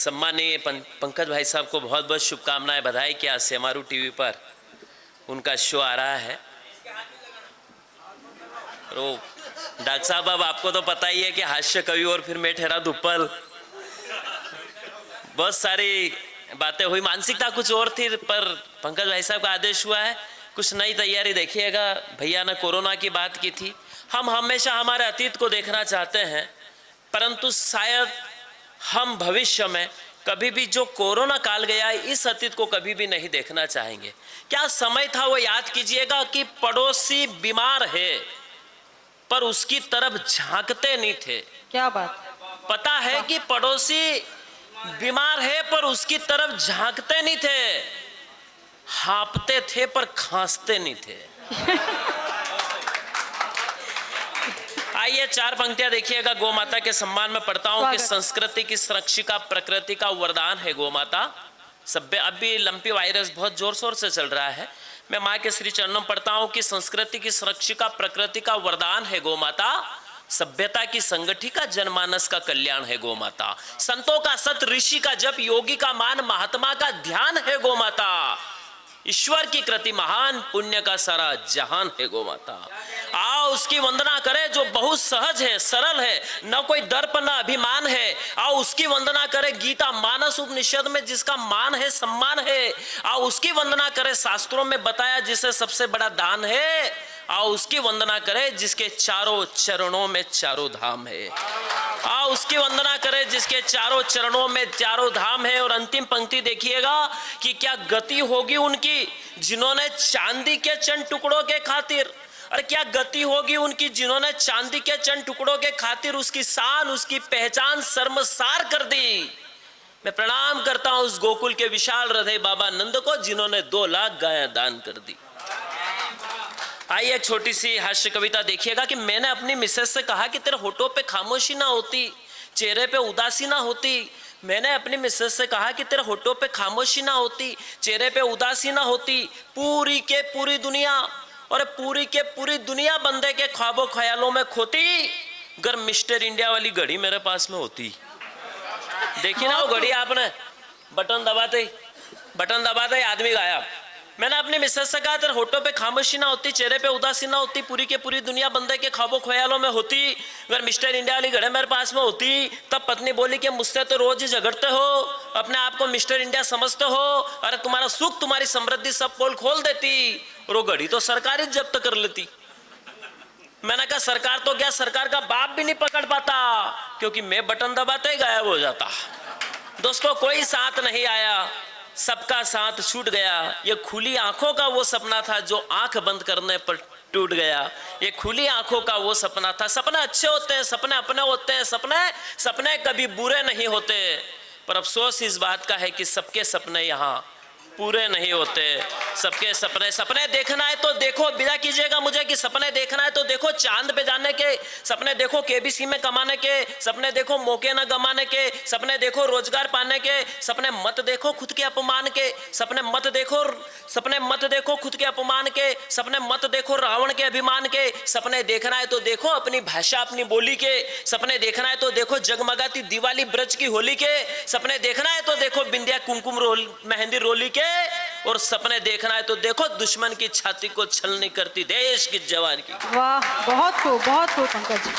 सम्मानीय पंकज भाई साहब को बहुत बहुत शुभकामनाएं, बधाई कि आज सेमारू टीवी पर उनका शो आ रहा है। तो डॉक्टर साहब, अब आपको तो पता ही है कि हास्य कवि और फिर मैं ठहरा दुप्पल, बहुत सारी बातें हुई, मानसिकता कुछ और थी, पर पंकज भाई साहब का आदेश हुआ है कुछ नई तैयारी। देखिएगा, भैया ने कोरोना की बात की थी। हम हमेशा हमारे अतीत को देखना चाहते हैं, परंतु शायद हम भविष्य में कभी भी जो कोरोना काल गया है इस अतीत को कभी भी नहीं देखना चाहेंगे। क्या समय था वो याद कीजिएगा कि पड़ोसी बीमार है पर उसकी तरफ झांकते नहीं थे। क्या बात, पता है कि पड़ोसी बीमार है पर उसकी तरफ झांकते नहीं थे, हाँपते थे पर खांसते नहीं थे। आइए 4 पंक्तियां देखिएगा, गौ माता के सम्मान में पढ़ता हूं कि संस्कृति की संरक्षिका, प्रकृति का वरदान है गौ माता। सभ्य अभी लंपी वायरस बहुत जोर शोर से चल रहा है। मैं माँ के श्री चरणों में पढ़ता हूं कि संस्कृति की संरक्षिका, प्रकृति का वरदान है गौ माता, सभ्यता की संगठिका, जनमानस का कल्याण है गौ माता, संतों का सत, ऋषि का जप, योगी का मान, महात्मा का ध्यान है गौ माता, ईश्वर की कृति महान, पुण्य का सारा जहान है गौ माता। आओ उसकी वंदना करें जो बहुत सहज है, सरल है, न कोई दर्प न अभिमान है। आओ उसकी वंदना करें गीता मानस उपनिषद में जिसका मान है, सम्मान है। आओ उसकी वंदना करें शास्त्रों में बताया जिसे सबसे बड़ा दान है। आओ उसकी वंदना करें जिसके चारों चरणों में चारों धाम है। आओ उसकी वंदना करें जिसके चारों चरणों में चारों धाम है। और अंतिम पंक्ति देखिएगा कि क्या गति होगी उनकी जिन्होंने चांदी के चंद टुकड़ों के खातिर, अरे क्या गति होगी उनकी जिन्होंने चांदी के चंद टुकड़ों के खातिर उसकी शान, उसकी पहचान शर्मसार कर दी। मैं प्रणाम करता हूं उस गोकुल के विशाल हृदय बाबा नंद को जिन्होंने 2 लाख गायें दान कर दी। आइए एक छोटी सी हास्य कविता देखिएगा कि मैंने अपनी मिसेस से कहा कि तेरे होठों पे खामोशी ना होती, चेहरे पे उदासी ना होती। मैंने अपनी मिसेस से कहा कि तेरे होठों पे खामोशी ना होती, चेहरे पे उदासी ना होती। पूरी के पूरी दुनिया, और पूरी के पूरी दुनिया बंदे के ख्वाबों ख्यालों में खोती, अगर मिस्टर इंडिया वाली घड़ी मेरे पास में होती। देखी ना वो घड़ी, आपने बटन दबाते आदमी गायब। मैंने अपने मिसेस से कहा तेरे होठों पे खामोशी ना होती, चेहरे पे उदासी ना होती, पूरी के पूरी दुनिया बंदे के ख्वाबों ख्यालों में होती, अगर मिस्टर इंडिया वाली घड़ी मेरे पास में होती। तब पत्नी बोली कि मुझसे तो रोज ही झगड़ते हो, अपने आप को मिस्टर इंडिया समझते हो, अरे तुम्हारा सुख तुम्हारी समृद्धि सब पोल खोल देती, और वो घड़ी तो सरकार ही जब्त कर लेती। मैंने कहा सरकार तो क्या, सरकार का बाप भी नहीं पकड़ पाता, क्योंकि मैं बटन दबाते ही गायब हो जाता। दोस्तों कोई साथ नहीं आया, सबका साथ छूट गया। ये खुली आंखों का वो सपना था जो आंख बंद करने पर टूट गया। ये खुली आंखों का वो सपना था। सपने अच्छे होते हैं, सपने अपने होते हैं, सपने कभी बुरे नहीं होते, पर अफसोस इस बात का है कि सबके सपने यहाँ पूरे नहीं होते। सबके सपने देखना है तो देखो, विदा कीजिएगा मुझे कि सपने देखना है तो देखो चांद पे जाने के सपने, देखो केबीसी में कमाने के सपने, देखो मौके न गंवाने के सपने, देखो रोजगार पाने के सपने, मत देखो खुद के अपमान के सपने, मत देखो खुद के अपमान के सपने, मत देखो रावण के अभिमान के सपने। देखना है तो देखो अपनी भाषा, अपनी बोली के सपने, देखना है तो देखो जगमगाती दिवाली ब्रज की होली के सपने, देखना है तो देखो बिंदिया कुमकुम मेहंदी रोली के, और सपने देखना है तो देखो दुश्मन की छाती को छलनी करती देश की जवान की। वाह, बहुत खूब पंकज जी।